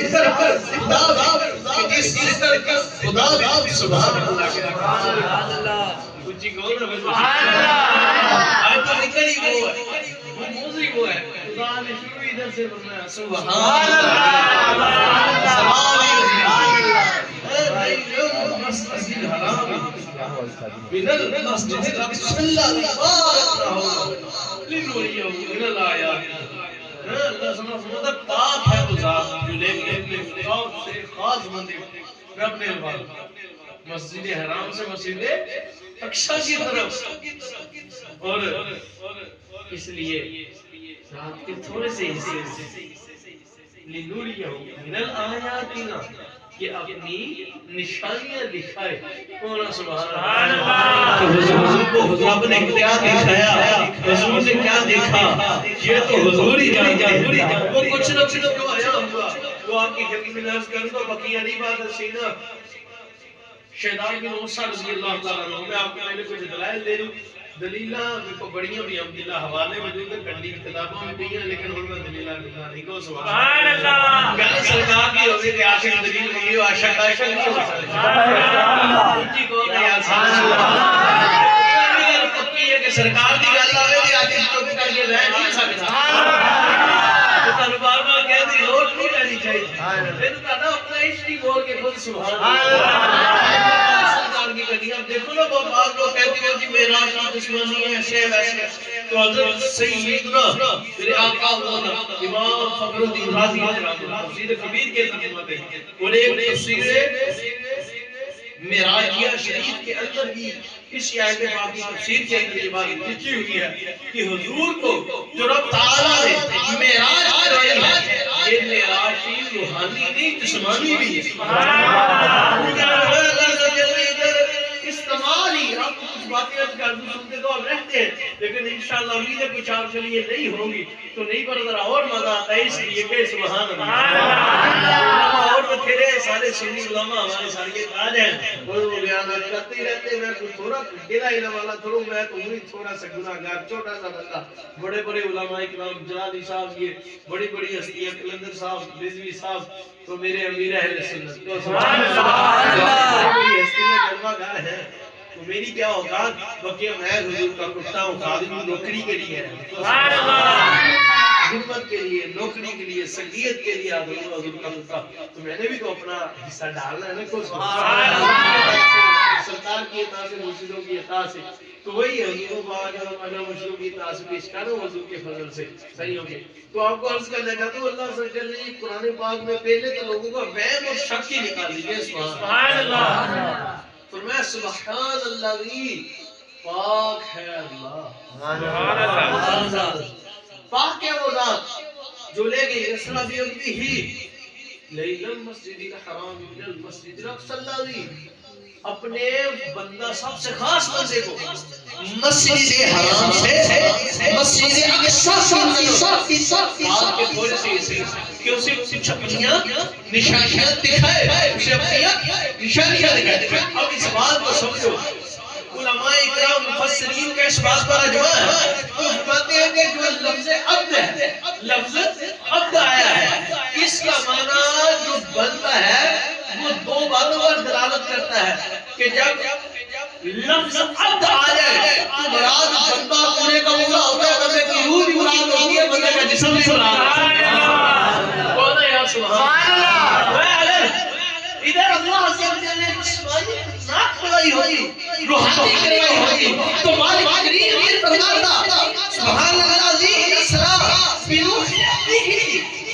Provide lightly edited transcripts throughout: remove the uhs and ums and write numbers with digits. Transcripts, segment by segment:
ذکر پر زندہ کہ جس ذکر کا خدا بھی سبحان اللہ کچھ کہو نا سبحان اللہ آج تو ذکر ہی وہ ہے وہ موضوع وہ ہے خدا نے شروع ادھر سے فرمایا سبحان اللہ سبحان اللہ مسجد الحرام من المسجد الاقصى الذي باركنا لنريه من الآيات اللہ سبحانہ پاک ہے وہ ذات جو لے کے سب سے خاص بندے رب نے مسجد حرام سے مسجد اقصی کی طرف اور اس لیے رات کے تھوڑے سے حصے لنوریہ من الآیاتنا کہ اپنی نشانیاں دکھائے کون سبحان اللہ حضور کو رب نے کیا دکھایا حضور نے کیا دیکھا یہ تو حضور ہی جانتے ہیں وہ کچھ نہ کچھ جو آیا ہوا وہ آپ کی خدمت میں عرض کروں تو بقیہ نہیں بات ہے سینہ شیطان بن موسیٰ رضی اللہ تعالیٰ عنہ میں آپ کو میں نے کچھ دلائل دے دوں دلیلہ کو بڑیاں بھی عبداللہ حوالے موجود ہیں کنڈی کی کتابوں میں بھی ہیں لیکن ان میں دلیلہ نہیں کو سبحان اللہ کہنا سرکار کی ہوئے کہ آخر دلیل ہوئی ہو عاشق نہیں ہو سکتی کو نہیں آسان پکی ہے کہ سرکار کی گل آوے کہ آخر چپ کر کے رہ نہیں سکتا تو بار بار کہہ دی لوٹ نہیں رہنی چاہیے یہ تو کہتا اپنا عشقی بول کے خود سبحان اللہ کی کہتی اب دیکھو نا بہت بعض لوگ کہتے ہیں کہ میرا شاہ دشمنی ہے ایسے ویسے تو حضرت سیدنا میرے آقا امام فخر الدین رازی تفسیر کبیر کے ترجمہ ہے اور ایک تفسیر معراجیہ شریف کے اندر بھی اس آیت پاک کی تفسیر کے اندر یہ بات لکھی ہوئی ہے کہ حضور کو جو رب تعالیٰ نے معراج کرائی ہے یہ معراج روحانی نہیں جسمانی بھی ہے استعمال ہی آپ کو کچھ باتیں اب کر دوں سنتے تو اب رہتے ہیں لیکن انشاءاللہ امید ہے کچھ آپ کے لیے نہیں ہوگی تو نہیں پر ذرا اور مزہ آتا ہے اس لیے کہ سبحان اللہ اور بتھیرے سارے سنی علماء ہمارے سارے تاج ہیں وہ بیانات کرتے ہی رہتے ہیں میں کوئی تھوڑا گلا علم والا تھوڑا میں تو ہوں تھوڑا سا گناہگار چھوٹا سا بندہ بڑے بڑے علماء اکرام جلالی صاحب یہ بڑی بڑی ہستیاں کلندر صاحب رضوی صاحب تو میرے امیر اہل سنت تو سبحان اللہ بڑی ہستیاں جلوہ گاہ ہیں تو میری کیا اوقات بقیہ میں حضور کا کتا ہوں خادم نوکری کے لیے سبحان اللہ خدمت کے لیے نوکری کے لیے سنگیت کے لیے حضور کا کتا تو میں نے بھی تو اپنا حصہ ڈالنا ہے نا کو سبحان اللہ سرکار کی عطا سے مرشدوں کی عطا سے تو وہی حضور پاک انا مرشدوں کی عطا سے پیش کرو حضور کے فضل سے صحیح ہوگی تو آپ کو عرض کرنا چاہتا ہوں اللہ سے جل نے قرآن پاک میں پہلے تو لوگوں کا وہم اور شک ہی نکال دیجئے سبحان اللہ فرمایا سبحان اللہ پاک ہے اللہ سبحان اللہ پاک ہے وہ ذات جو لے گئی اسرا بیعبدہ لیلا المسجد الحرام من المسجد الاقصی الذی اپنے بندہ سب سے خاص بندے کو مسجد حرام سے مسجد اقصی آپ کے تھوڑے سے کہ اسے چھپیاں نشانیاں دکھائے اسے اپنی نشانیاں دکھائے اب اس بات کو سمجھو علماء اکرام مفسرین کا اس بات پر اجماع ہے وہ فرماتے ہیں کہ جو لفظ عبد ہے لفظ عبد آیا ہے اس کا معنی جو بنتا ہے وہ دو باتوں پر دلالت کرتا ہے کہ جب لفظ عبد آ جائے تو مراد بندہ پورے کا پورا ہوتا ہے بندے کی روح بھی مراد ہوتی ہے بندے کا جسم بھی مراد ہوتا ہے کون ہے یا سبحان اللہ ادھر اللہ عز و جل نے جسمانی ناک کھلائی ہوئی روحانی کھلائی ہوئی تو مالک کریم یہ فرماتا سبحان اللہ عزیز اسرا بروح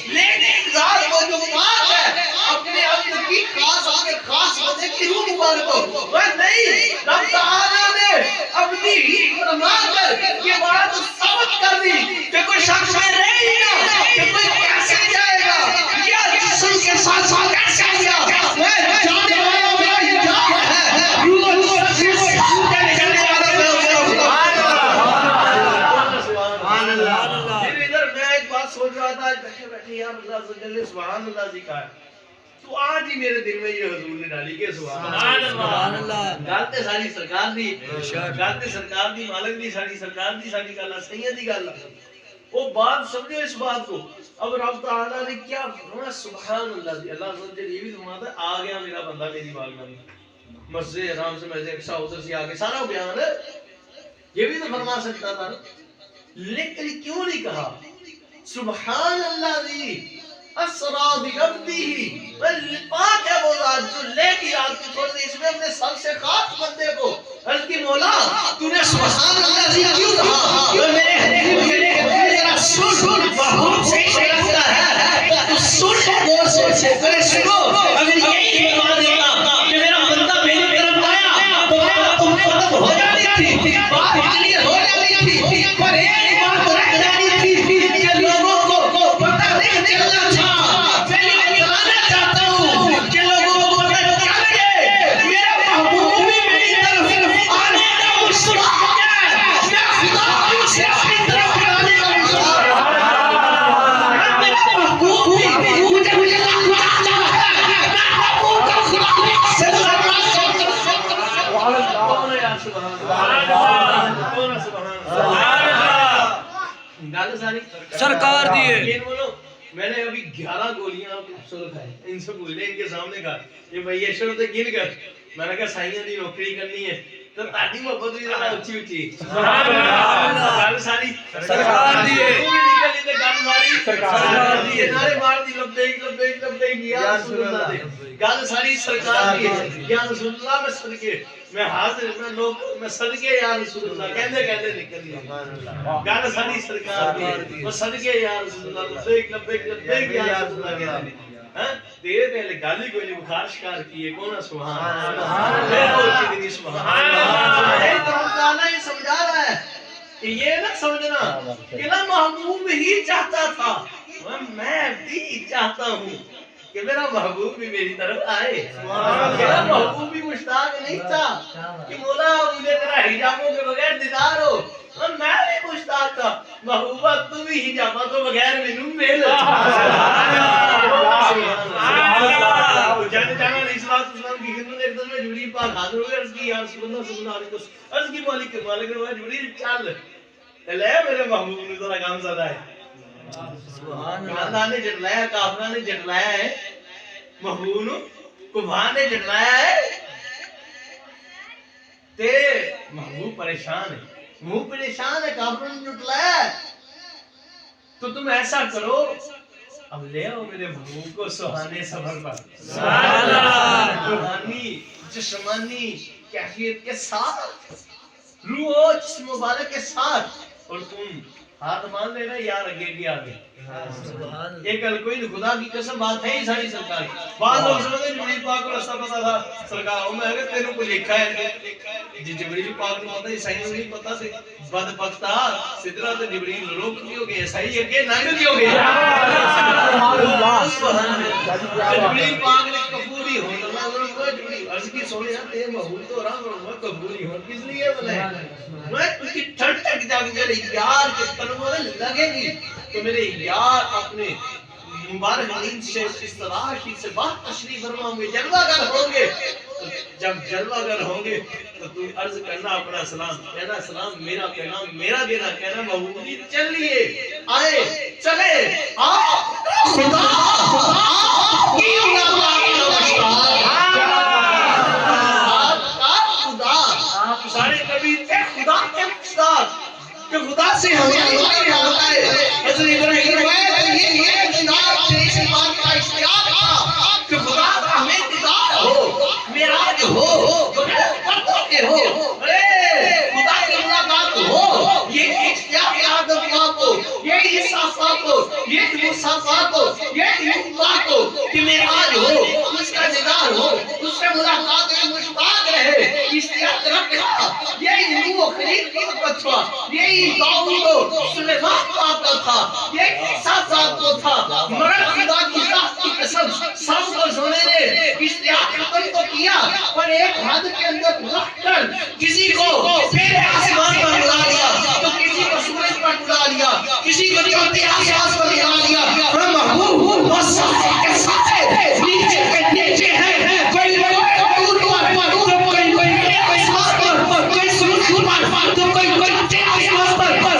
لیکن ذات وہ جو پاک ہے اپنے عبد کی خاص بندے کی روح مبارک ہو وہ نہیں رب تعالیٰ نے اپنی ہی فرما کر یہ بات ثابت کر دی کہ کوئی شخص میں رہے ہی نہ کہ کوئی کیسے جائے گا یا جسم کے ساتھ ساتھ کیسے گیا وہ جانے والا میرا جان ہے روح سے نکلنے والا سبحان اللہ پھر ادھر میں ایک بات سوچ رہا تھا بیٹھے بیٹھے یار اللہ عز و جل نے سبحان اللہ ذکر ہے تو آج ہی میرے دل میں یہ حضور نے ڈالی کہ سبحان اللہ گالتے ساری سرکار دی گالتے سرکار دی مالک دی ساری سرکار دی ساری گالہ سید دی گالہ وہ بات سمجھو اس بات کو. اب رب تعالیٰ نے کیا فرمایا سبحان اللہ دی. اللہ عز و جل یہ بھی فرماتا ہے آ گیا میرا بندہ میری بارگاہ میں, مسجد حرام سے مسجد اقصی ادھر سے آگے سارا بیان ہے, یہ بھی تو فرما سکتا تھا, لیکن کیوں نہیں کہا سبحان اللہ دی اسرا بعبدہ, پاک ہے وہ ذات جو لے کی رات کو چھوڑ دی, اس میں اپنے سب سے خاص بندے کو عرض کی مولا تو نے سبحان اللہ دی کیوں کہا؟ میرے حبیب ذرا سن بہت سے لگتا ہے تو سن غور سے پہلے سنو. اگر یہی فرما دیتا کہ میرا بندہ میری طرف آیا تو میرا تم ختم ہو جانی تھی, بات کلیئر ہو جانی تھی, پر ایک بات رہ جانی تھی کہ لوگوں کو پتہ نہیں چلنا تھا. میں یہ بتانا چاہتا ہوں کہ لوگوں کو پتہ چلے میرا محبوب بھی میری طرف آنے کا مشتاق ہے, میں خدا سے اپنی طرف آنے کا مشتاق ہے. میرا محبوب بھی مجھے سرکار دیے. میں نے ابھی 11 گولیاں کھائی, ان سے بولے ان کے سامنے کہا یہ بھائی ایشور تے گن کر, میں نے کہا سائیاں دی نوکری کرنی ہے تو تاڑی محبت بھی ذرا اچھی اچھی. سبحان اللہ, گل ساری سرکار دیے, نکلی تے گل ساری سرکار دیے, نعرے مار دی لبیک لبیک لبیک یا رسول اللہ دے, گل ساری سرکار دیے یا رسول اللہ میں صدقے میں حاضر میں لوگ میں صدقے یا رسول اللہ کہندے کہندے نکل گیا. سبحان اللہ, گل ساری سرکار دی وہ صدقے یا رسول اللہ لبیک لبیک لبیک یا رسول اللہ کہندے ہاں تیرے پہلے گالی کوئی نہیں, بخار شکار کیے کون ہے سبحان اللہ. سبحان اللہ, ایک رب تعالیٰ یہ سمجھا رہا ہے کہ یہ نہ سمجھنا کہ نہ محبوب ہی چاہتا تھا, میں بھی چاہتا ہوں کہ میرا محبوب بھی میری طرف آئے. میرا محبوب بھی مشتاق نہیں تھا کہ مولا مجھے تیرا حجابوں کے بغیر دیدار ہو, اور میں بھی مشتاق تھا محبوبہ تو بھی حجابوں کے بغیر مینوں مل. جانے جانا علیہ السلام کی خدمت ایک دن میں جبریل پاک حاضر ہوئے, عرض کی یا رسول اللہ صلی اللہ علیہ وسلم, عرض کی مالک نے جبریل چل لے میرے محبوب نے ذرا کام زیادہ ہے. اللہ نے جٹلایا, کافرہ نے جٹلایا ہے محبوب کو, کفار نے جٹلایا ہے, تیرے محبوب پریشان ہے, محبوب پریشان ہے, کافروں نے جٹلایا ہے, تو تم ایسا کرو اب لے آؤ میرے محبوب کو سہانے سفر پر, روحانی جسمانی کیفیت کے ساتھ, روح و جسم مبارک کے ساتھ, اور تم ہاتھ مان لینا یار اگے کی آگے. ایک کوئی خدا کی قسم بات ہے ہی ساری سرکار. بعض لوگ سمجھتے ہیں جبریل پاک کو راستہ پتا تھا سرکار, میں اگر تیروں کو لکھا ہے جی جبریل پاک کو پتا, عیسائیوں کو نہیں پتا سے بدبختہ سدرا تو جبریل روک کیوں گے, عیسائی اگے ننگ کیوں گے. جبریل پاک نے کفوری ہو جبریل عرض کی سونے تیرے محبوب تو رہا میں کفوری ہوں کس لیے بولے, میں کی ٹھٹ ٹھک جا کے میرے یار کے قدموں میں لگے گی تو میرے یار اپنے مبارک نیند سے استراحت سے باہر تشریف فرما ہوں گے, جلوہ گر ہوں گے. جب جلوہ گر ہوں گے تو تم عرض کرنا اپنا سلام, کہنا سلام میرا پیغام میرا دینا, کہنا محبوب جی چلیے آئے چلے خدا کی آپ سارے نبی تھے خدا کے مشتاق کہ خدا سے ہمیں ہوتا ہے. حضرت ابراہیم یہ مشتاق تھے, اس بات کا اشتیاق تھا کہ خدا کا ہمیں دیدار ہو, معراج ہو, پردوں کے ہو, ارے خدا کی ملاقات ہو. یہ اشتیاق آدم کو, یہ احساسات کو, یہ مسافات کو, یہ انتظار کو کہ معراج ہو, اس کا دیدار ہو, اس سے ملاقات میں مشتاق رہے, اشتیاق رکھا. یہی نوح خلیل کی وقت تھا, یہی داؤد و سلیمان کا وقت تھا, یہی احساسات کو تھا. مگر خدا کی ذات کی قسم سب کو سونے نے اشتیاق ختم تو کیا, پر ایک حد کے اندر رکھ کر کسی کو پہلے آسمان پر اڑا لیا, تو کسی کو سورج پر اڑا لیا, کسی کو چوتھے آسمان پر اڑا لیا. محبوب بس کے ساتھ نیچے کے نیچے ہے, کوئی دور پر, کوئی آسمان پر, کوئی سورج پر, تو کوئی آسمان پر, کوئی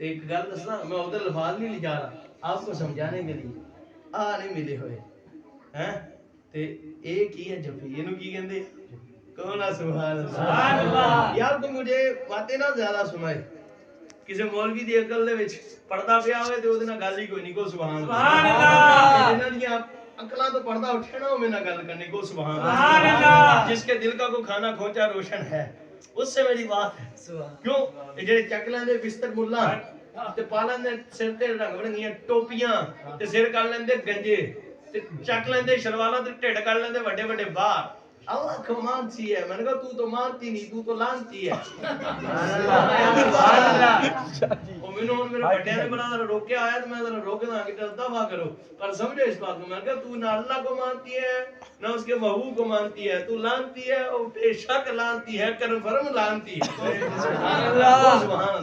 ایک گل دسنا میں ادھر لفاظ نہیں لے جا رہا آپ کو سمجھانے کے لیے نہیں ملے ہوئے ہیں تے ایک ہی ہے جفی اینو کی کہندے کون سبحان اللہ یار تو مجھے باتیں نہ زیادہ سنائے کسی مولوی دی عقل دے وچ پردہ پیا ہوئے تے اودے نال گل ہی کوئی نہیں کو سبحان اللہ جنہاں دی عقلاں تو پردہ اٹھنا او میرے نال گل کرنی کو سبحان اللہ جس کے دل کا کو کھانا کھوچا روشن ہے اس سے میری بات ہے کیوں یہ جڑے چک لیندے بستر ملا تے پا لیندے سر تے رنگ برنگیاں ٹوپیاں تے سر کر لیندے گنجے تے چک لیندے شلواراں تے ٹھڈ کر لیندے بڑے بڑے باہر اللہ کو مانتی ہے میں نے کہا تو مانتی نہیں تو لانتی ہے سبحان اللہ او مینوں میرے بڑے نے بنا روکیا آیا تے میں ذرا روکنا کہ دفع کرو پر سمجھو اس بات کو میں نے کہا تو نہ اللہ کو مانتی ہے نہ اس کے محبوب کو مانتی ہے تو لانتی ہے اور بے شک لانتی ہے کنفرم لانتی ہے سبحان اللہ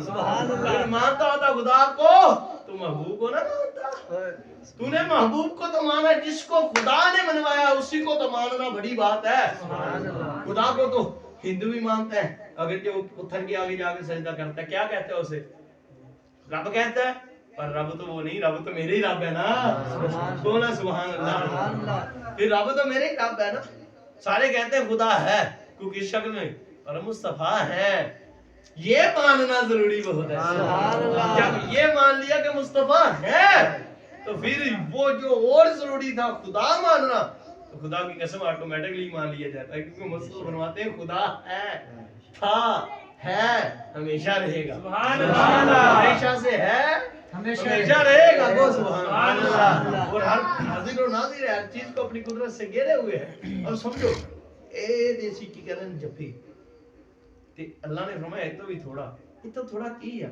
سبحان اللہ مانتا ہوتا خدا کو تو محبوب کو نہ مانتا تو نے محبوب کو تو مانا جس کو خدا نے منوایا اسی کو تو ماننا بڑی بات ہے خدا کو تو ہندو بھی مانتا ہے اگر جو پتھر کے آگے جا کے سجدہ کرتا ہے کیا کہتے ہیں اسے رب کہتا ہے پر رب تو وہ نہیں رب تو میرے ہی رب ہے نا بولا سبحان اللہ پھر رب تو میرے ہی رب ہے نا سارے کہتے ہیں خدا ہے کو کس شکل میں پر مصطفیٰ ہے یہ ماننا ضروری بہت ہے جب یہ مان لیا کہ مصطفیٰ ہے تو پھر وہ جو اور ضروری تھا خدا ماننا تو خدا کی قسم آٹومیٹکلی مان لیا جاتا ہے کیونکہ مصطفیٰ فرماتے ہیں خدا ہے تھا ہے ہمیشہ رہے گا سبحان اللہ ہمیشہ سے ہے ہمیشہ رہے گا وہ سبحان اللہ اور ہر حاضر و ناظر ہے ہر چیز کو اپنی قدرت سے گھیرے ہوئے ہیں اب سمجھو اے دیسی کی کرن جفی تے اللہ نے فرمایا تو بھی تھوڑا یہ تو تھوڑا کی ہے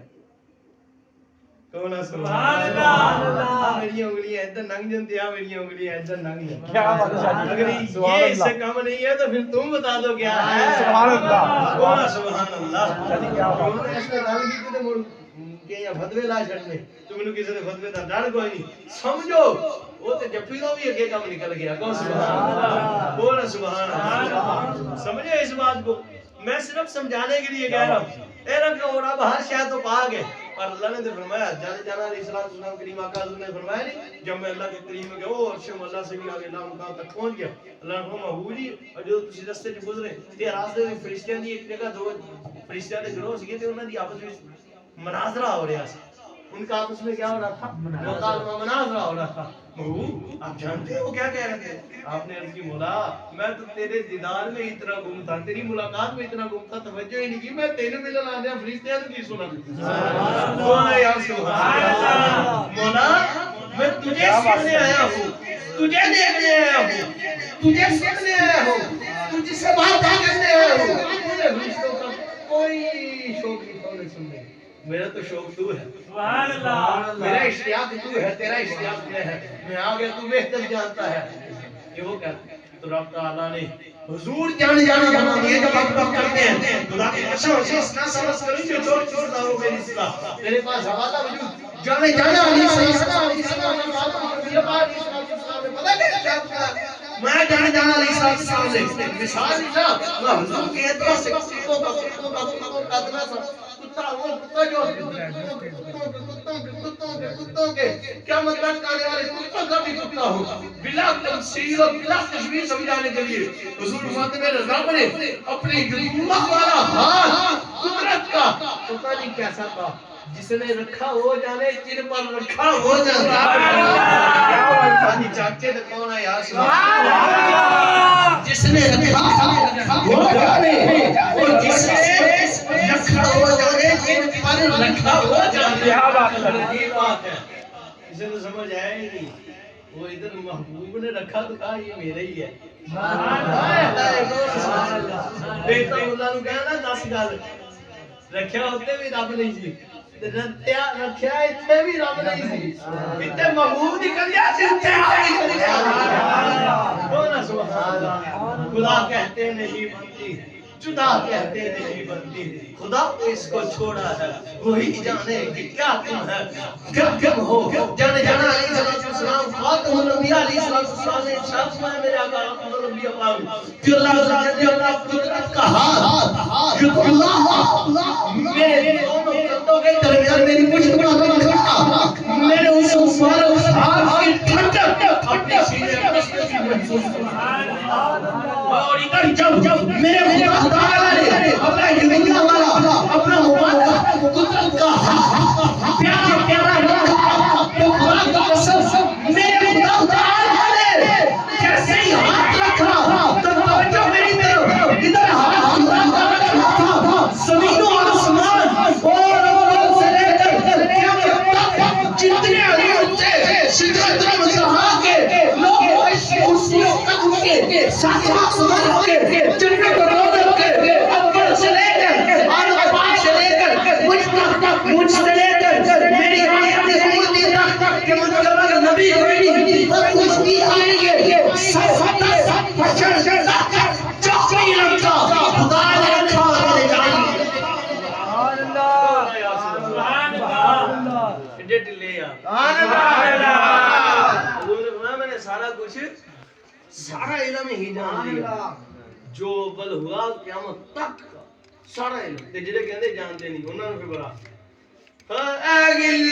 کون سبحان اللہ میری انگلیاں ادھر ننگ جاتی ہیں میری انگلیاں ادھر ننگ جاتی کیا بات ہے اگر یہ اس سے کم نہیں ہے تو پھر تم بتا دو کیا ہے سبحان اللہ کون سبحان اللہ کیا بات ہے اس نے ننگ کی تے مول کہ یا فتوی لا چھڑنے تو مینوں کسی نے فتوی دا ڈر کوئی نہیں سمجھو وہ تے جفی دا بھی اگے کام نکل گیا کون سبحان اللہ کون سبحان اللہ سمجھے اس بات کو میں صرف سمجھانے کے لیے کہہ رہا ہوں اے رب اور اب ہر شے تو پا گئے پر اللہ نے فرمایا جانا علیہ السلام کریم آقا حضور نے فرمایا نہیں جب میں اللہ کے کریم میں گیا او عرش اللہ سے بھی آگے اللہ مقام تک پہنچ گیا اللہ نے فرمایا محبوب جی اور جو تسی رستے چ گزرے تے راستے میں فرشتیاں دی ایک جگہ دو فرشتیاں دے گروہ سیگے تے انہاں دی آپس میں مناظرہ ہو رہا سی ان کا آپس میں کیا ہو رہا تھا مکالمہ مناظرہ ہو رہا تھا محبوب آپ جانتے ہو کیا کہہ رہے تھے آپ نے عرض کی مولا میں تو تیرے دیدار میں اتنا گم تھا تیری ملاقات میں اتنا گم تھا توجہ ہی نہیں کی میں تیرے ملن آنے فرشتیاں کی سنا سبحان یا سبحان اللہ مولا میں تجھے سیکھنے آیا ہوں تجھے دیکھنے آیا ہوں تجھے سیکھنے آیا ہوں تجھ سے بات کرنے آیا ہوں مجھے فرشتوں کا کوئی شوق نہیں تھوڑے سننے میرا تو شوق تو ہے سبحان اللہ میرا اشتیاق تو ہے تیرا اشتیاق میں ہے میں آگے تو بہتر جانتا ہے یہ وہ کہتے تو رب تعالیٰ نے حضور جانے یہ جب آپ کرتے ہیں خدا کی قسم نہ سمجھ کریں جو چھوڑ دارو میری صلاح تیرے پاس حوالہ وجود جانے علی السلام میں جانا علی السلام سے مثال نہیں میں حضور کے اعتراض سے کتوں کا قدرہ سا کتا جو کتوں کے کیا مطلب کرنے والے کتوں کا بھی کتا ہو بلا تمثیل اور بلا تشبیہ سمجھانے کے لیے حضور فرماتے میرے رب نے اپنی اللہ والا ہاتھ قدرت کا پتہ نہیں کیسا تھا جس نے رکھا ہو جانے جن پر رکھا ہو جاتا ہے چاچے نے کون ہے یا سبحان اللہ جس نے رکھا ہو جانے اور جس نے رکھا ہو جانے جن پر رکھا ہو جانے یہ بات ہے اسے تو سمجھ آیا ہی نہیں وہ ادھر محبوب نے رکھا تو کہا یہ میرے ہی ہے بیٹا اللہ نے کہا نا 10 گل رکھیا ہوتے بھی رب نہیں سی رکھیا اتنے بھی رب نہیں سی اتنے محبوب نکل گیا اتنے آپ نکل گیا بولا سبحان اللہ خدا کہتے نہیں بنتی جدا کہتے نہیں بنتی خدا تو اس کو چھوڑا ہے وہی جانے کہ کیا تم ہے کب ہو جانا علیہ السلام خاتم الانبیاء علیہ السلام نے شخص میں میرے آقا رحمت الانبیاء پاک کہ اللہ قدرت کا ہاتھ جو اللہ میرے دونوں کندھوں کے درمیان میری مشت بنا میرے اس مبارک ہاتھ کی ٹھنڈک اپنے سینے میں محسوس اور ادھر جب میرے خدا تعالی نے اپنا دنیا والا اپنا مبارک قدرت کا پیارا پیارا تو خدا کی قسم میرے خدا تعالی نے جیسے ہی ہاتھ رکھا تو توجہ میری طرف ادھر ہاتھ خدا تعالی کا تھا زمین و آسمان اور سے لے کر قیامت تک جتنے علی تھے سدرۃ المنتہا کے لوگ اس کرسیوں تک کے ساتھ آسمان کے جنت و دوزخ کے اول سے لے کر اور بعد سے لے کر مجھ سے لے کر میری آخری امتی تک کہ مجھے نبی کوئی نہیں کچھ بھی آئیں گے سب بشر جو کوئی رکھا خدا نے رکھا میرے جائیں گے میں نے سارا کچھ سارا علم ہی جان لیا جو بل ہوا قیامت تک سارا علم تے جڑے کہندے جانتے نہیں انہاں نوں پھر بڑا اگل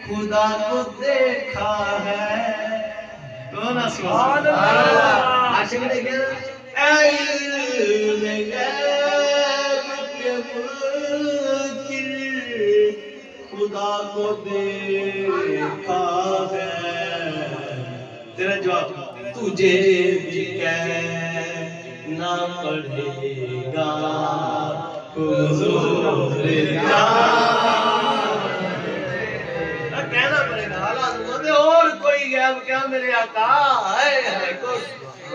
خدا کو دیکھا ہے کون سبحان اللہ عاشق نے کہا خدا کو دیکھا ہے تیرا جواب تجھے بھی کہنا پڑے گا حضور کہنا پڑے گا حالات اور کوئی غیب کیا میرے آقا ہے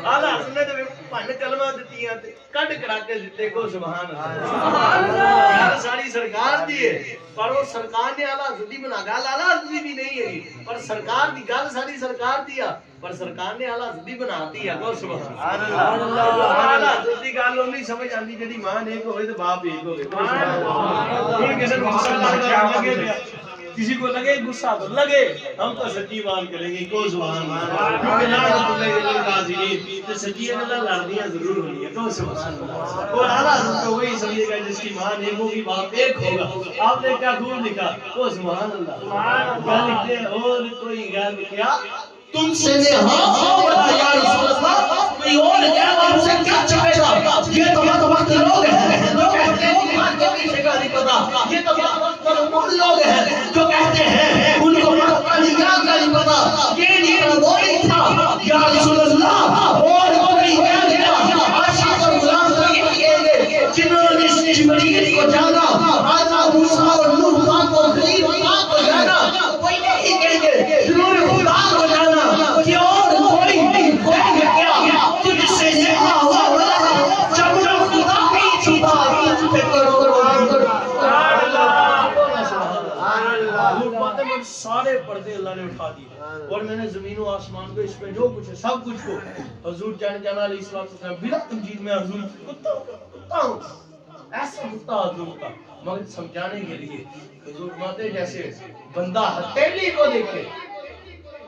اعلیٰ حضرت نے تو پن کلمہ دتیاں تے کڈ کڑا کے دتے کو سبحان اللہ یار ساری سرکار دی ہے پر وہ سرکار نے اعلیٰ حضرت بنا گل اعلیٰ حضرت بھی نہیں ہے پر سرکار دی گل ساری سرکار دی ہے پر سرکار نے اعلیٰ حضرت بناتی ہے کو سبحان اللہ اعلیٰ حضرت دی گل نہیں سمجھ آندی جڑی ماں ایک ہوئے تے باپ ایک ہوئے سبحان اللہ کسی کو غصہ لگے کسی کو لگے غصہ تو لگے ہم تو سچی بات کریں گے کو سبحان اللہ کیونکہ لا اللہ العظیم تو سچی اللہ لڑنیاں ضرور ہونی ہے کو سبحان اللہ اور اعلیٰ حضرت کو وہی سمجھے گا جس کی ماں ایک ہوگی باپ ایک ہوگا آپ نے کیا خوب لکھا کو سبحان اللہ کیا لکھتے ہیں اور کوئی غیر کیا تم سے نے ہاں بولا یا رسول اللہ کوئی اور غیر آپ سے کیا چاہے گا یہ تو وقت لوگ ہیں جو کہتے ہیں ایمان کے پیچھے کا نہیں پتا یہ تو وقت لوگ ہیں جو کہتے ہیں ان کو وقت کا نہیں پتا یہ نہیں وہ نہیں تھا یا رسول اللہ اور کوئی غیر کیا عاشق اور غلام تو یہ کہیں گے جنہوں نے اس جبریل کو جانا آدم موسیٰ اور نوح پاک کو خلیل پاک کو جانا وہ یہی کہیں گے جنہوں نے خدا کو جانا کہ اور کوئی نہیں کیا تجھ سے نکلا ہوا والا جب جو خدا نہیں چھپا تجھ پہ کرو سارے پردے اللہ نے اٹھا دیے اور میں نے زمین و آسمان کو اس پہ جو کچھ ہے سب کچھ کو حضور جانا علیہ السلام بلا تمجید میں حضور کتا ہوں ایسا کتا حضور کا مگر سمجھانے کے لیے حضور ماتے جیسے بندہ ہتھیلی کو دیکھے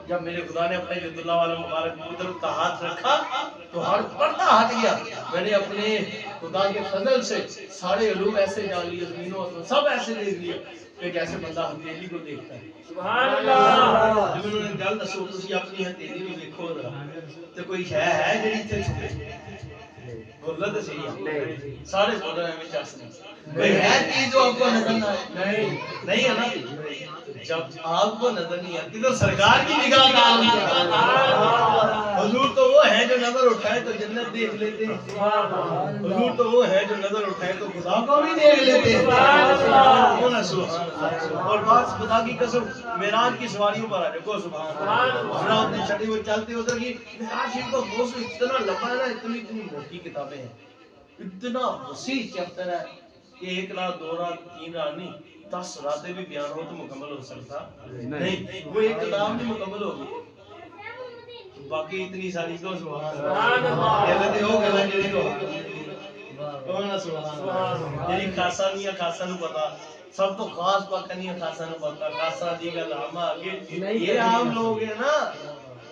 جب میرے خدا نے اپنے جد اللہ والا مبارک قدرت کا ہاتھ رکھا تو ہر پردہ ہٹ گیا میں نے اپنے خدا کے فضل سے سارے علوم ایسے جان لیے زمین و آسمان سب ایسے دیکھ لیے کہ جیسے بندہ ہتھیلی کو دیکھتا ہے سبحان اللہ جب انہوں نے گل دسو تسی اپنی ہتھیلی نوں دیکھو ذرا تے کوئی شے ہے جڑی تے چھپے بولنا تو صحیح ہے سارے بول رہے ہیں میں چاہتا ہوں کوئی ہے چیز جو آپ کو نظر نہ نہیں ہے نا جب آپ کو نظر نہیں آتی تو سرکار کی نگاہ کا عالم کیا حضور تو وہ ہے جو نظر اٹھائے تو جنت دیکھ لیتے ہیں حضور تو وہ ہے جو نظر اٹھائے تو خدا کو بھی دیکھ لیتے ہیں اور بات خدا کی قسم معراج کی سواریوں پر آ جاؤ سبحان اللہ ذرا اپنے چھٹی میں چلتے ادھر کی معراج شریف کا موضوع اتنا لمبا ہے نا اتنی موٹی کتابیں ہیں اتنا وسیع چیپٹر ہے کہ 1 رات 2 رات 3 رات نہیں 10 راتیں بھی بیان ہو تو مکمل ہو سکتا نہیں وہ ایک کتاب نہیں مکمل ہوگی باقی اتنی ساری کو سبحان اللہ کہتے ہو گلا جڑی کو کون ہے سبحان اللہ جڑی خاصا نہیں خاصا نو پتا سب تو خاص پاک نہیں خاصا نو پتا خاصا دی گل عام اگے یہ عام لوگ ہیں نا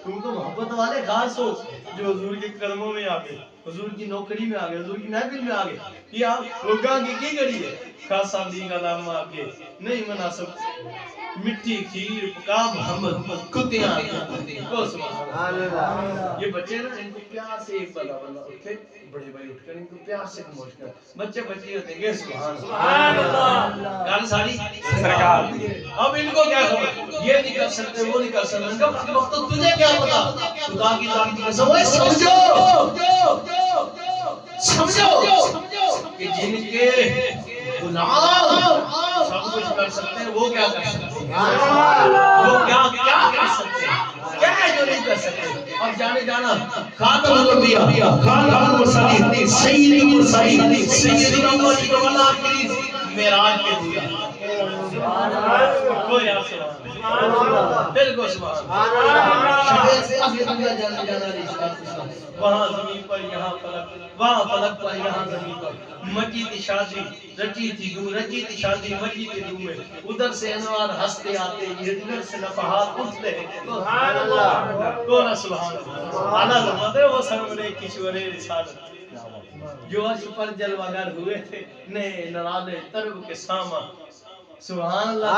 تم تو محبت والے خاص ہو جو حضور کے قدموں میں آ گئے، حضور کی نوکری میں آ گئے، حضور کی محفل میں آ گئے. یہ آپ لوگاں کی کری ہے خاص صاحب کا نام آ کے نہیں مناسب مٹی کھیر پکا محمد کتیاں یہ بچے نا ان کو پیار سے ایک بلا اٹھے بڑے بھائی اٹھ کر ان کو پیار سے خاموش کر بچے بچے ہوتے ہیں سبحان اللہ گل ساری سرکار. اب ان کو کیا خبر یہ نہیں کر سکتے وہ نہیں کر سکتے ان کا وقت تجھے کیا پتا خدا کی ذات کی قسم ہے سمجھو کہ جن کے غلام سب کچھ کر سکتے ہیں وہ کیا کر سکتے ہیں وہ کیا کر سکتے ہیں کیا ہے جو نہیں کر سکتے. اب جانے جانا خاتم الانبیاء خاتم المرسلین سید المرسلین سید الاولین والآخرین معراج کے دیا کوئی آپ سبحان اللہ بالکل سبحان اللہ شہر سے آگے دنیا جانے جانا رشتہ وہاں زمین پر یہاں فلک وہاں فلک پر یہاں زمین پر مچی تھی شادی رچی تھی گو رچی تھی شادی مچی تھی گو میں ادھر سے انوار ہنستے آتے یہ ادھر سے نفحات اٹھتے سبحان اللہ کون سبحان اللہ اعلیٰ فرماتے وہ سرورے کشورے رسالت جو عرش پر جلوگر ہوئے تھے نئے نرالے طرب کے ساما سبحان اللہ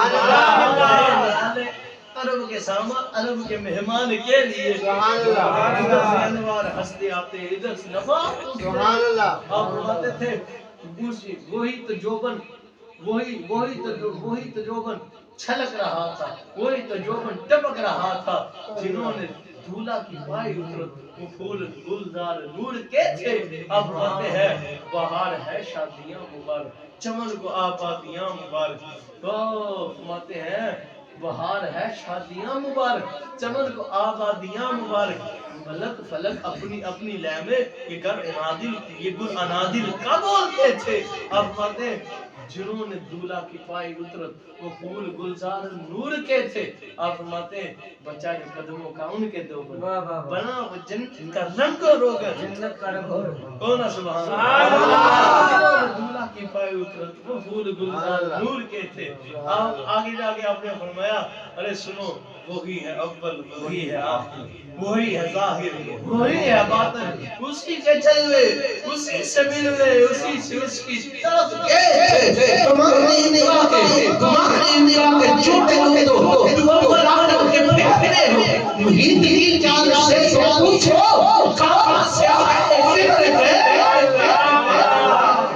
عرب کے ساما عرب کے مہمان کے لیے سبحان اللہ ادھر سے انوار ہنستے آتے ادھر سے نفع سبحان اللہ آپ فرماتے تھے وہی تو جوبن وہی تو جوبن چھلک رہا تھا وہی تو جوبن ٹپک رہا تھا جنہوں نے دھولا کی پائی اترت وہ پھول گلزار نور کے تھے. اب فرماتے ہیں بہار ہے شادیاں مبارک چمن کو آبادیاں مبارک تو فرماتے ہیں بہار ہے شادیاں مبارک چمن کو آبادیاں مبارک ملک فلک اپنی اپنی لے میں یہ گل انادل کا بولتے تھے. اب فرماتے جنہوں نے دولہ کی پائی اترت وہ پھول گلزار نور کے تھے. آپ فرماتے ہیں بچہ جو قدموں کا ان کے دو بنا وہ جنت کا رنگ و روغن جنت کا رنگ کون سبحان اللہ دولہ کی پائی اترت وہ پھول گلزار نور کے تھے. آپ آگے جا کے آپ نے فرمایا ارے سنو وہی ہے اول وہی ہے آخر وہی ہے ظاہر وہی ہے باطن اسی کے چلوے اسی سے ملوے اسی سے اس کی طرف گئے تمہاری نگاہ کے چھوٹے ہوئے تو اول آخر کے پہنے ہو محیط کی جان سے پوچھو کہاں سے آئے فکر ہے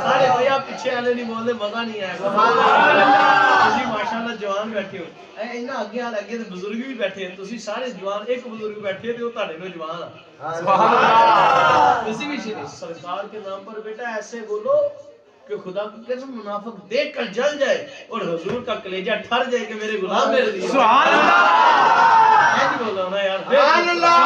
سارے بھیا پیچھے آنے نہیں بولے مزہ نہیں آئے تسی ماشاءاللہ جوان بیٹھے ہو اینا آگے آل آگے بزرگ بھی بیٹھے ہیں تسی سارے جوان ایک بزرگ بیٹھے تھے وہ تاڑے میں جوان سبحان اللہ تسی بھی سرکار کے نام پر بیٹا ایسے بولو کہ خدا کی قسم منافق دیکھ کر جل جائے اور حضور کا کلیجہ ٹھر جائے کہ میرے غلام میرے دیئے سبحان اللہ ایسی بولا نا یار سبحان اللہ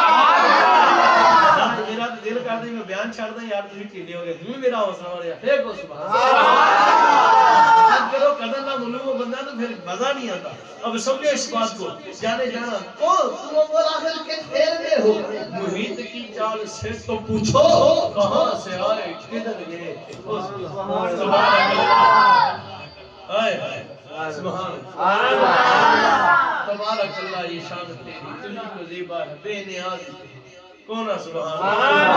میرا دل کر دیں میں بیان چھاڑ دیں یار تجھے کیلے ہو گئے تمہیں میرا حوصلہ ہو رہا ہے پھر کو سبحان اللہ کرو قدر نہ ملوم و بندہ تو پھر مزہ نہیں آتا. اب سمجھو اس بات کو جانے جانا تو تم اول آخر کے پھیر میں ہو محیط کی چال سے تو پوچھو کہاں سے آئے کدھر گئے سبحان اللہ سبحان اللہ تبارک اللہ یہ شان تیری تجھے کو زیبا ہے بے نیاز کون سبحان اللہ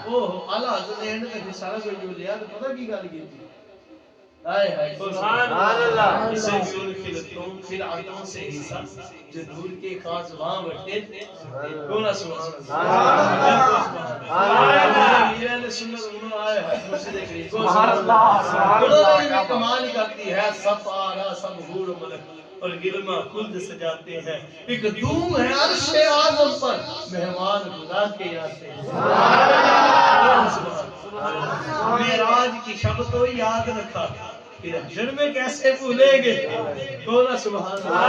اوہ اللہ حضرت نے اینڈ سارا کوئی جو لیا تو پتہ کی گل کی تھی سبحان اللہ اسے بھی ان خلطوں پھر آتوں سے حصہ جو دور کے خاص وہاں بٹھے تھے کون سبحان اللہ یہ اہل سنت انہوں آئے ہیں مجھے دیکھ رہی سبحان اللہ انہوں نے کمال کرتی ہے سب آرہ سب غور ملک اور گرما خود سجاتے ہیں ایک دوم ہے عرش اعظم پر مہمان خدا کے آتے ہیں سبحان اللہ معراج کی شب تو یاد رکھا پھر حشر میں کیسے بھولیں گے بولا سبحان اللہ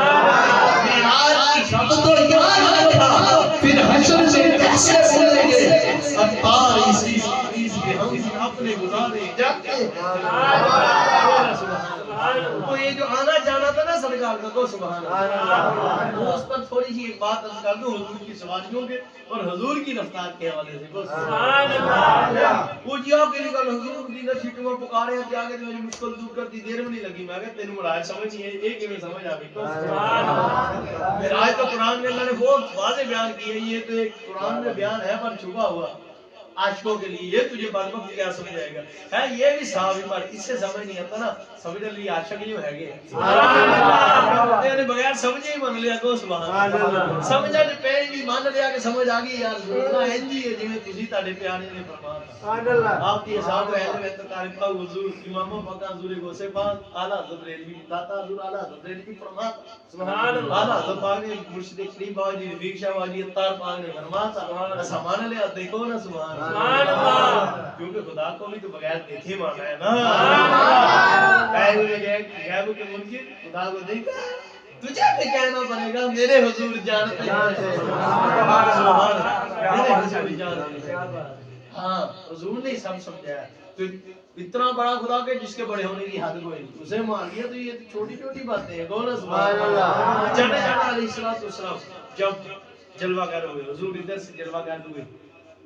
معراج کی شب تو یاد رکھا پھر حشر میں کیسے بھولیں گے اتار اسی کے ہم اپنے گزارے جاتے تو یہ جو آنا جانا تھا نا سرکار کا تو سبحان اللہ وہ اس پر تھوڑی سی ایک بات عرض کر دوں حضور کی سواریوں کے اور حضور کی رفتار کے حوالے سے سبحان اللہ وہ جی آپ کے لیے حضور کی نہ سیٹوں میں پکارے ہیں آگے تو میری مشکل دور کر دی دیر میں نہیں لگی میں کہا تینوں مراد سمجھ نہیں ہے ایک ہی میں سمجھ آ گئی سبحان اللہ میرا آج تو قرآن میں اللہ نے بہت واضح بیان کی ہے یہ تو ایک قرآن میں بیان ہے پر چھپا ہوا عاشقوں کے لیے یہ تجھے بعد وقت کیا سمجھ آئے گا ہے یہ بھی صحابی پر اس سے سمجھ نہیں آتا نا سمجھ لیں عاشق نہیں ہے گے نے بغیر سمجھے ہی مان لیا کو سبحان اللہ سمجھا تے پہلے بھی مان لیا کہ سمجھ آ گئی یار اللہ انجی ہے جویں تسی تاڈے پیارے نے فرمایا سبحان اللہ آپ کی صاحب اہل بیت تعریف حضور امام پاک حضور غوث پاک اعلی حضرت ریلوی داتا حضور اعلی حضرت ریلوی فرمایا سبحان اللہ اعلی حضرت پاک نے مرشد کریم بابا جی رفیق شاہ واجی اتار پاک نے فرمایا سبحان اللہ سامان لیا دیکھو نا سبحان اللہ کیونکہ خدا کو بھی تو بغیر دیکھے مانا ہے نا کہے ہوئے غیب کے منکر خدا کو دیکھا تجھے بھی کہنا پڑے گا میرے حضور جانتے ہیں سبحان اللہ میرے حضور جانتے ہیں ہاں حضور نے سب سمجھایا تو اتنا بڑا خدا کہ جس کے بڑے ہونے کی حد کوئی نہیں اسے مان لیا تو یہ چھوٹی چھوٹی باتیں ہیں کون سبحان اللہ جانے جانا علیہ السلام جب جلوہ گر ہوئے حضور ادھر سے جلوہ گر ہوئے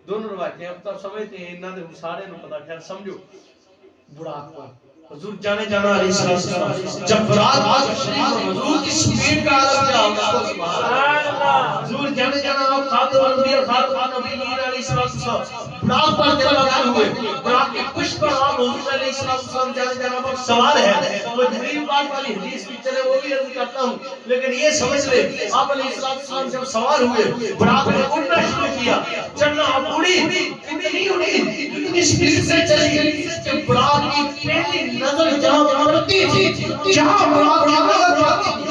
دونوں روایتیں اب تک سمجھتے ہیں انہاں دے سارے نو پتہ خیر سمجھو براق پر حضور جانے جانا علیہ السلام جب براق تشریف حضور کی سپیڈ کا عالم کیا ہوگا سبحان اللہ حضور جانے جانا آپ خاتم الانبیاء خاتم النبیین علیہ السلام براق پر جلوہ گر ہوئے براق کے پشت پر آپ حضور علیہ السلام جانے جانا پر سوار ہے تو جبریل پاک والی حدیث بھی چلے وہ بھی عرض کرتا ہوں لیکن یہ سمجھ لے آپ علیہ السلام جب سوار ہوئے براق نے اڑنا شروع کیا چلنا اب اڑی نہیں اڑی اتنی سپیڈ سے چلی کہ براق کی پہلی نظر جہاں پڑتی تھی جہاں براق کی نظر پڑتی تھی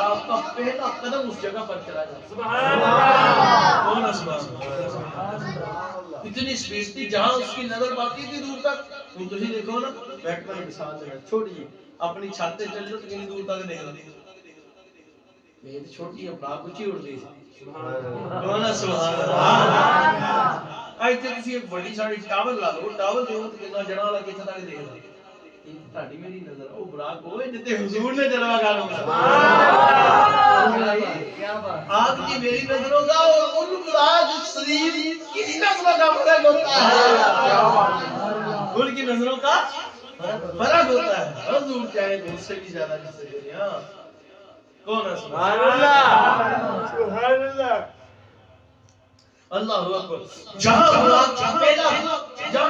آپ کا پہلا قدم اس جگہ پر چلا جائے سبحان اللہ کون سبحان اللہ اتنی سپیڈ تھی جہاں اس کی نظر پڑتی تھی دور تک تم تجھے دیکھو نا بیٹھ کر مثال دے چھوٹی اپنی چھت پہ چل جاؤ تو کتنی دور تک دیکھ لو یہ چھوٹی ہے براق اونچی اڑتی ہے کون سبحان اللہ ایتھے تسی ایک بڑی ساری ٹاول لا لو ٹاول دیو تے کتنا جڑا والا کتھے تک دیکھ لو تہاڈی میری نظر او براق ہوئے جتے حضور نے جلوہ گر ہو سبحان اللہ کیا بات آپ کی میری نظروں کا اور ان براق شریف کی نظروں کا فرق ہوتا ہے کیا بات ان کی نظروں کا فرق ہوتا ہے حضور چاہے تو اس سے بھی زیادہ جس سے دنیا کون ہے سبحان اللہ سبحان اللہ اللہ اکبر جہاں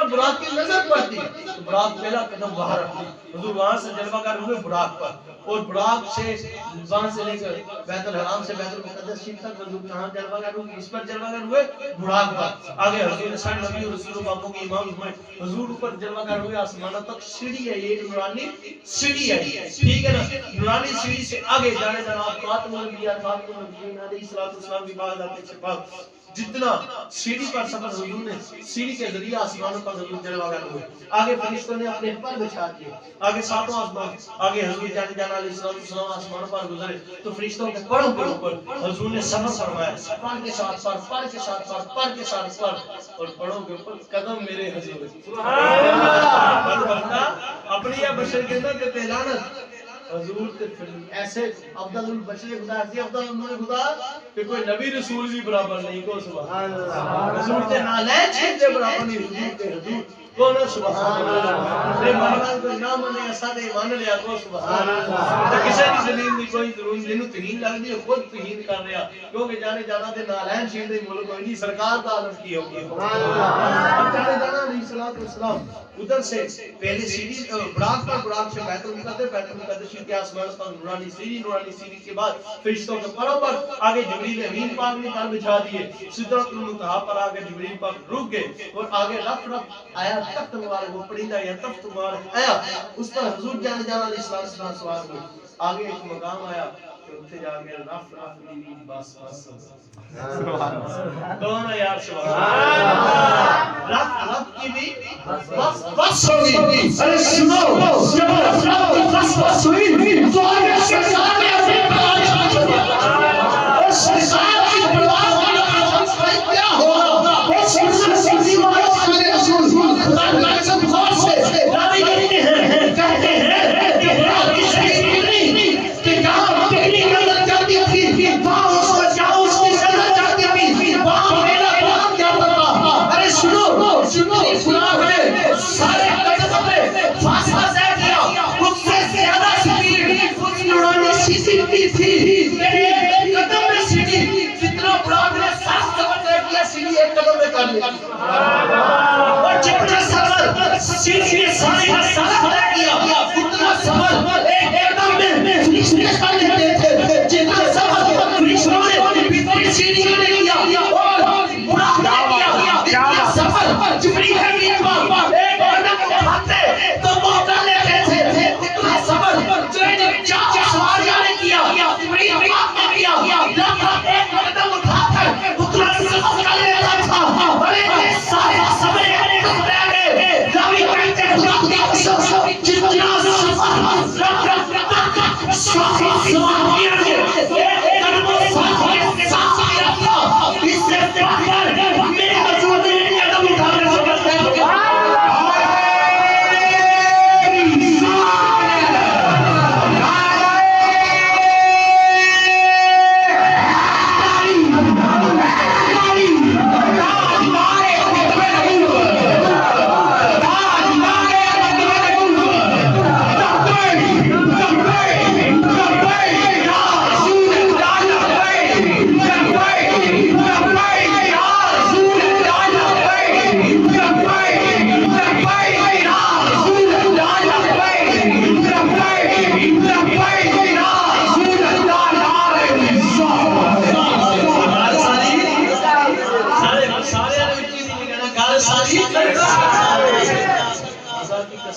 براق کی نظر پڑتی تو براق پہلا قدم باہر رکھتی حضور وہاں سے جلوہ گر ہوئے براق پر اور براق سے وہاں سے لے کر بیت الحرام سے بیت المقدس شریف تک حضور کہاں جلوہ گر ہوئے اس پر جلوہ گر ہوئے براق پر آگے حضور سائن نبی اور رسول باپوں کے امام ہوئے حضور اوپر جلوہ گر ہوئے آسمانوں تک سیڑھی ہے یہ نورانی سیڑھی ہے ٹھیک ہے نا نورانی سیڑھی سے آگے جانے جناب خاتم الانبیاء خاتم النبیین علیہ السلام کی بات آتے سے پاک جتنا سیڑھی پر سفر حضور نے سیڑھی کے ذریعے آسمانوں پر حضور جلوہ گر ہوئے آگے فرشتوں نے اپنے پر بچھا دیے آگے ساتوں آسمان آگے حضور جانے جانا علیہ السلام آسمانوں پر گزرے تو فرشتوں کے پروں کے اوپر حضور نے سفر فرمایا پر کے ساتھ پر کے ساتھ پر کے ساتھ پر اور پروں کے اوپر قدم میرے حضور سبحان اللہ اپنی یا بشر کے اندر کے اعلانت حضور تے ایسے افضل البشر خدا سے افضل انہوں خدا کہ کوئی نبی رسول بھی برابر نہیں کو سبحان اللہ حضور تے نالین چھتے برابر نہیں حضور تے حضور کون سبحان اللہ نے مہمان کو نام نے ایسا دے مان لیا کو سبحان اللہ تے کسے بھی زمین دی کوئی ضرورت نہیں توہین لگ دی خود توہین کر رہا کیونکہ جانے جانا تے نالین چھتے ملک کوئی نہیں سرکار دا عالم کی ہوگی سبحان اللہ اب جانے جانا علیہ السلام ادھر سے پہلے سیڑھی براق پر براق سے بیت المقدس کے آسمان پر نورانی سیڑھی کے بعد فرشتوں کے پروں پر آگے جبریل امین پاک نے پر بچھا دیے سدرۃ المنتہا پر آگے جبریل پاک رک گئے اور آگے رف آیا تخت مبارک وہ پڑھیدا یا تخت مبارک آیا اس پر حضور جانے جانا علیہ السلام سوار ہوئے آگے ایک مقام آیا کہ اتنے جا کے رف دی بس سبحان اللہ کون ہے یار سبحان اللہ رف کی بھی بس ہوگی ارے سنو جب رف بس ہوئی تو آگے سرکار نے اپنے اور سرکار کی بلوان کیا ہوگا وہ سرکار سے میرے رسول خدا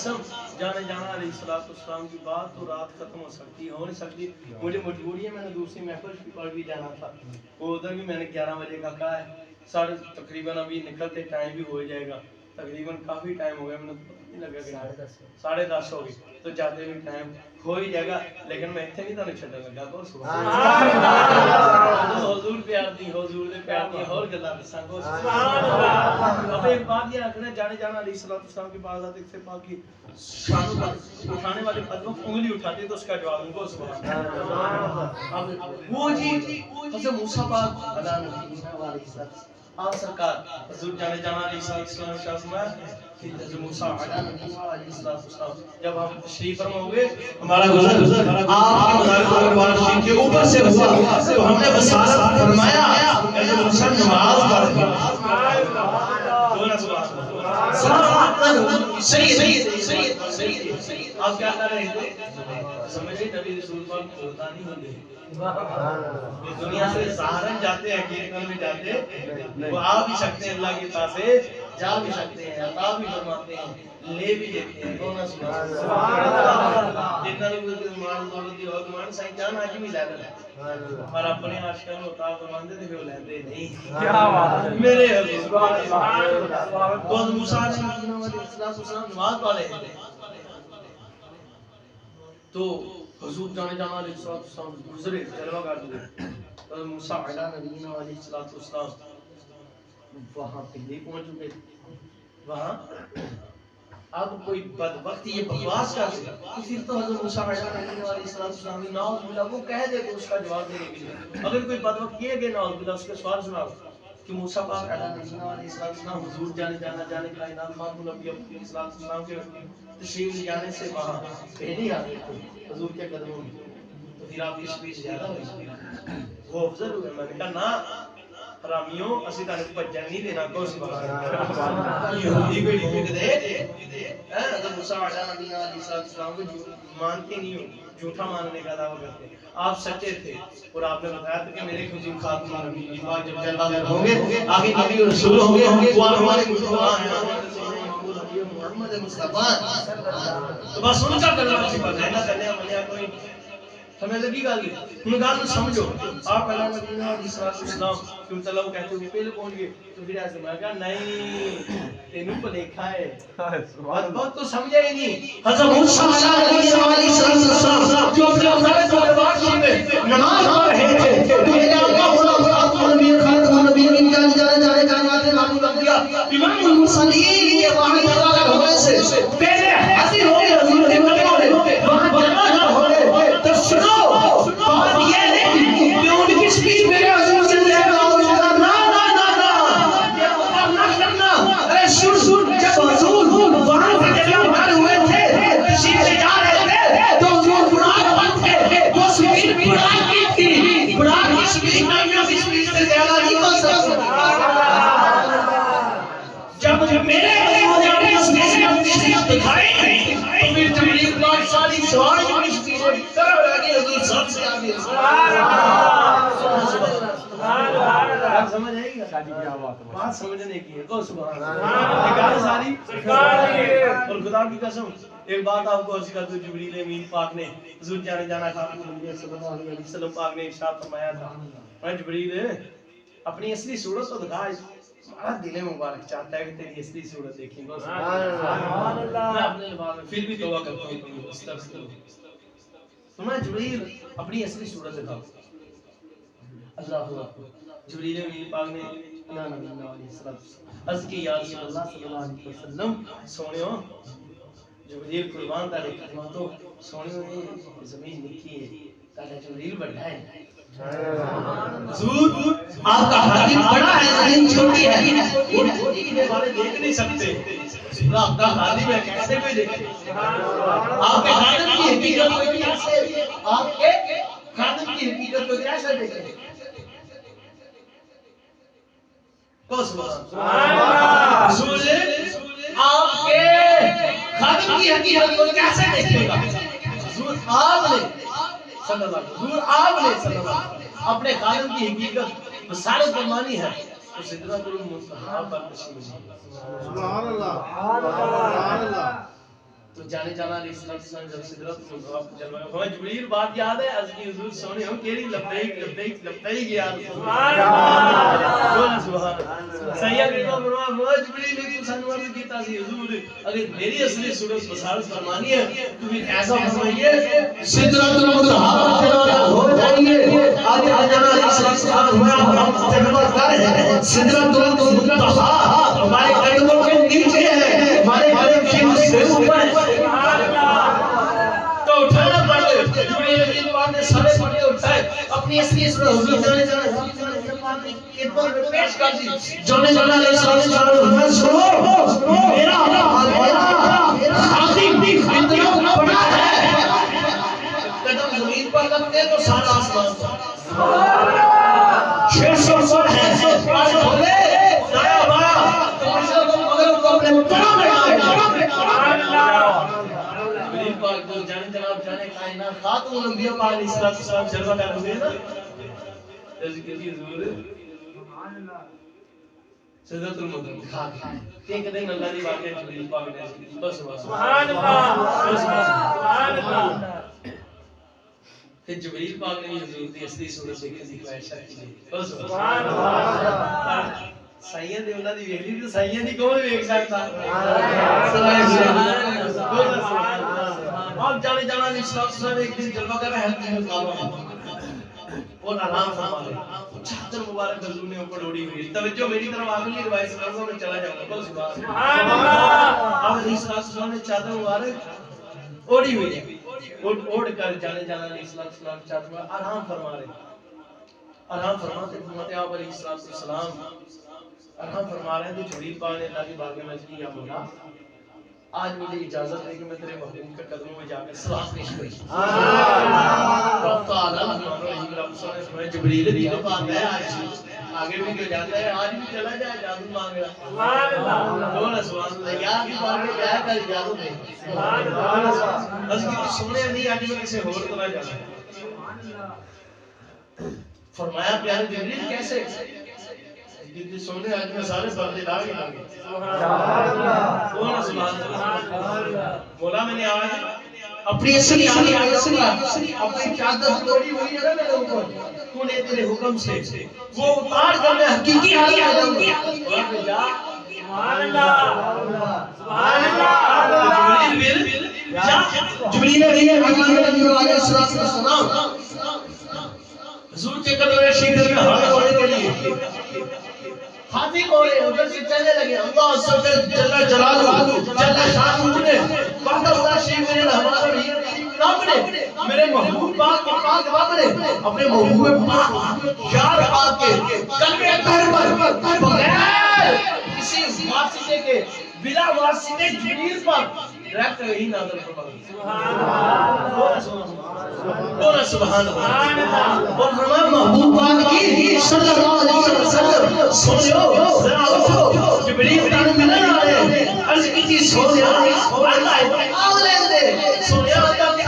قسم جانے جانا علیہ السلام کی بات تو رات ختم ہو سکتی ہو نہیں سکتی. مجھے مجبوری ہے, میں نے دوسری محفل پر بھی جانا تھا, وہ ادھر بھی میں نے 11 بجے کا کہا ہے. ساڑھے تقریباً ابھی نکلتے ٹائم بھی ہو جائے گا, تقریباً کافی ٹائم ہو گیا, میں نے نہیں لگا کہ 10:30 ہو گئی تو جاتے بھی ٹائم ہو ہی جائے گا. لیکن میں اتنے نہیں تو نہیں چھڑنے لگا کو سبحان اللہ, حضور پیار دی, حضور دے پیار دی اور گلا دساں کو سبحان اللہ. اب ایک بات یہ رکھنا, جانے جانا علیہ السلام کے بعد آتے سے پاک کی شانوں پر اٹھانے والے قدموں انگلی اٹھاتے تو اس کا جواب ان کو سبحان اللہ. اب وہ جی حضرت موسیٰ پاک علیہ السلام آپ سرکار حضور جانے جانا علیہ السلام شاہ سمائے کہ حضرت موسیٰ علیہ السلام جب ہم تشریف فرما ہوئے ہمارا گزر آپ کے مدارک وارشین کے اوپر سے ہوا تو ہم نے بسالت فرمایا حضرت موسیٰ نماز پڑھ آپ کیا کر رہے تھے سمجھے نبی رسول پاک ہوتا نہیں ہوتے دنیا سے سہارن جاتے ہیں کیرکن میں جاتے وہ آ بھی سکتے ہیں اللہ کے پاس سے جا بھی سکتے ہیں عطا بھی فرماتے ہیں لے بھی دیتے ہیں کون سبحان اللہ جتنا لوگ مان دولت دی اور مان سائیں جان آج بھی زیادہ ہے اور اپنے عاشقوں کو عطا فرماتے تھے وہ لیتے نہیں کیا بات ہے میرے سبحان اللہ. تو موسیٰ علیہ السلام نماز پڑھ رہے تھے تو حضور جانے جانا علیہ السلام گزرے جلوہ کر دیے تو موسیٰ علیہ السلام وہاں پہلے پہنچ چکے وہاں اب کوئی بدبخت یہ بکواس کر دے تو پھر تو حضرت موسیٰ علیہ السلام کی ناؤز بلا وہ کہہ دے تو اس کا جواب دینے کے لیے اگر کوئی بدبخت یہ کہ ناؤز بلا اس کے سوال سناؤ کہ موسیٰ پاک علیہ السلام حضور جانے کائنات خاتم الانبیاء علیہ السلام کے تشریف جانے سے وہاں پہلے آ گئے تھے حضور کے قدموں میں تو پھر آپ کی سپیچ زیادہ ہوئی وہ افضل ہوئے. میں نے کہا نا حرامیوں اسی طرح پجن نہیں دینا کو سبحان اللہ یہودی کوئی بھوک دے حضرت موسیٰ علیہ السلام کو مانتے نہیں ہو, جھوٹا ماننے کا دعویٰ کرتے. آپ سچے تھے اور آپ نے بتایا تھا کہ میرے حضور خاتم الانبیاء جب جلوہ ہوں گے آگے نبی اور رسول ہوں گے وہ ہمارے مسلمان ہیں محمد مصطفیٰ تو بس ان کا کلمہ صفت ہے نہ کرنے والے کوئی سمجھ لگی گل ان گل سمجھو. آپ علیہ السلام کیوں تلو کہتے ہو پہلے پہنچ گئے تو پھر ایسے میں کہا نہیں تینوں کو دیکھا ہے بات تو سمجھا ہی نہیں. حضرت موسیٰ علیہ السلام جو اپنے مدارس و عبادات میں نماز پڑھ رہے تھے تو میرے آقا مولا خاتم النبی امام المرسلین یہ وہاں جگہ ہونے سے پہلے حاضر ہو گئے حضور کے قدموں میں وہاں جگہ ہو گئے تو سنو بات یہ نہیں کہ ان کی سپیچ میرے حضور سے لے گا نا یہ اوپر نہ کرنا. ارے سن جب حضور وہاں پہ جگہ بھر ہوئے تھے تشریف سے جا رہے تھے تو حضور قرآن پڑھتے تھے وہ سپیچ قرآن کی تھی قرآن کی سپیچ کی سپیچ سے زیادہ نہیں ہو سکتا. جب میرے دکھائے تو پھر جبریل پاک ساری سوال کی سپیچ طرف لگی حضور سب سے آگے سمجھ آئے گا بات سمجھنے کی ہے تو سبحان اللہ ساری اور خدا کی قسم ایک بات آپ کو عرض کر دوں جبریل امین پاک نے حضور جانے خاتم الانبیاء صلی اللہ علیہ وسلم پاک نے ارشاد فرمایا تھا جبریل اپنی اصلی صورت تو دکھا ہمارا دل مبارک چاہتا ہے کہ تیری اصلی صورت دیکھیں گے سبحان اللہ. میں اپنے لباس میں پھر بھی توبہ کرتا ہوں استغفر سنا جبریل اپنی اصلی صورت دکھاؤ. اللہ اکبر جبریل امین پاک نے نبی علیہ السلام عرض کی یا رسول اللہ صلی اللہ علیہ وسلم سونےو جبریل قربان تارے قدمہ تو سونےو زمین لکھی ہے تارے جبریل بڑھا ہے حضور آپ کا حاضر بڑا ہے زمین چھوٹی ہے دیکھنے والے دیکھ نہیں سکتے آپ کا حاضر ہے کیسے کوئی دیکھے آپ کے حاضر کی حقیقت کو کیسے آپ کے حاضر کی حقیقت کو کیسے دیکھے کو سبحان اللہ حضور آپ کے حاضر کی حقیقت کو کیسے دیکھے گا. حضور آپ نے صلی اللہ علیہ وسلم حضور آپ نے صلی اللہ علیہ وسلم اپنے خالق کی حقیقت بصارت فرمانی ہے تو سدرۃ المنتہا پر تشریف. سبحان اللہ سبحان اللہ. تو جانے جانا علیہ السلام جب سدرت جلوہ ہمیں جبریل بات یاد ہے از کی حضور سونے ہم کیری لبیک لبیک لبیک یا سبحان اللہ سبحان اللہ سیاد کو فرمایا جبریل نے سنور کیتا سی حضور اگر میری اصلی صورت بصارت فرمانی ہے تو پھر ایسا فرمائیے سدرت المنتہا پر ہو جائیے آگے جانا علیہ السلام ہمارا جلوہ کر سدرت المنتہا ہمارے قدموں کے نیچے ہے ہمارے قدم سے اوپر تو اٹھانا پڑے جبریل امین پاک نے سارے پڑے اٹھائے اپنی اصلی صورت حضور جانے جانا خدمت میں پیش کر دی جانے جانا علیہ السلام میں سنو میرا خاطب بھی خاطب پڑا ہے قدم زمین پر رکھتے تو سارا آسمان 600 سال ہے آج بھولے دایا بایا تو مشرق و مغرب کو اپنے پڑا جبریل پاک جو جانے جناب جانے کائنات خاتم الانبیاء پاک علیہ السلام جلوہ کر ہوئے نا ذکر کی حضور سدرت المنتہا دکھا کے ایک دن اللہ دی بات ہے جبریل پاک نے بس سبحان اللہ سبحان اللہ پھر جبریل پاک نے حضور دی اصلی صورت دیکھنے کی خواہش کی بس سبحان اللہ سائیاں دے انہاں دی ویکھ لی تے سائیاں دی کون ویکھ سکتا سبحان اللہ آپ جانے جانا علیہ السلام ایک دن جلوہ کر رہے ہیں اور آرام فرما رہے چادر مبارک حضور نے اوپر اڑی ہوئی توجہ میری طرف آگلی روایت سناؤں میں چلا جاؤں گا سبحان اللہ آپ علیہ السلام نے چادر مبارک اڑی ہوئی ہے اوڑ کر جانے جانا علیہ السلام چادر مبارک آرام فرما رہے آرام فرماتے فرماتے آپ علیہ السلام آرام فرما رہے ہیں تو جبریل پاک نے اللہ کی بارگاہ میں عرض کی یا مولا آج مجھے اجازت ہے کہ میں تیرے محبوب کے قدموں میں جا کر سلام پیش کروں رب تعالی الرحمن الرحیم رب صلی جبریل دی بات ہے آگے بھی کیوں جاتا ہے آج بھی چلا جائے اجازت مانگ رہا سبحان اللہ سبحان اللہ یاد کی بات میں کیا کر اجازت دے سبحان اللہ اس کی سونے نہیں آج میں کسی اور طرح جانا فرمایا پیارے جبریل کیسے جتنے سونے آج میں سارے پردے لاگے سبحان اللہ سبحان اللہ مولا میں نے آج اپنی اصلی اپنی چادر توڑی ہوئی ہے نا میرے اوپر تو نے تیرے حکم سے وہ اتار کر میں حقیقی حالت جا سبحان اللہ سبحان اللہ جبریل علیہ السلام حضور کے قدم شریف میں حاضر ہونے کے لیے حاضر ہو رہے ادھر سے چلنے لگے اللہ سبحانہ جل جلالہ جل شانہ نے وحدہ لا شریک میرے رحمان الرحیم رب نے میرے محبوب پاک رب نے اپنے محبوب پاک یار پاک کے قلبِ طاہر پر بغیر کسی واسطے کے بلا واسطے جبریل پر ڈائریکٹ ہی نازل فرمایا سبحان اللہ اور فرمایا محبوب پاک کی صلی اللہ علیہ وسلم سنو ذرا اٹھو جبریل تانوں ملنے آ رہے ہیں عرض کی سونیا اللہ اگلے دے سونیا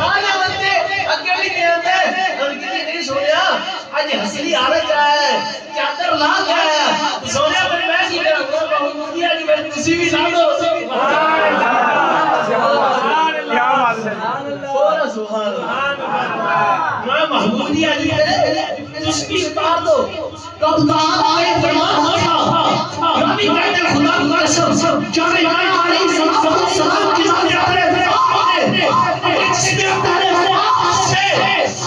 آیا بندے اگے بھی نہیں آتے عرض کی نہیں سونیا اج ہسلی حالت ہے چادر لا کے آیا سونیا پر میں سی میرا بہت دیا کہ میں کسی بھی لا دو سبحان اللہ سبحان اللہ سبحان اللہ میں محبوب دیا جی اس کی اتار دو رب تعالی آئے فرمان ہوتا ربی کہتے خدا خدا سب جانے جانے علیہ السلام کی ذات اپنے اپنے سے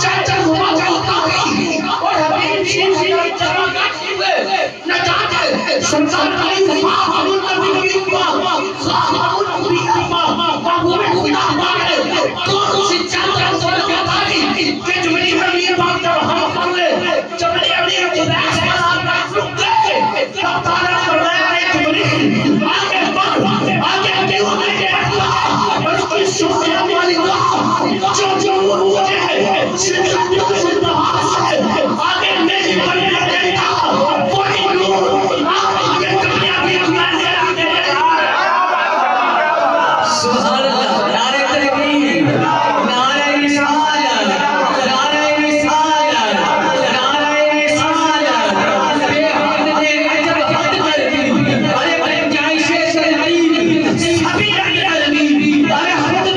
چاچا ہوا چاہتا ہے اور حبیب شیف چلا کرتی ہوئے نجات سنسان علیہ السلام نبی کی خواہ نبی کی محبوب خدا ہمارے تو سے چاہتا سر کے تاریخ کہ جبریل نبی پاک جب ہم کر لے جبریل نبی خدا آسمان کا رک گئے رب تعالیٰ فرمایا ہے جبریل آگے بڑھ آگے دیو آگے بڑھ اس کی شکریہ والی جو مجھے صرف آگے نہیں بڑھنے دیتا وہی نور آگے کامیابی اپنے آگے سبحان اللہ نعرہ تکبیر نعرہ رسالت نعرہ رسالت نعرہ رسالت بے حد نے جب حد کر دی ارے جائش سے نہیں سبھی عالمین ارے حد کو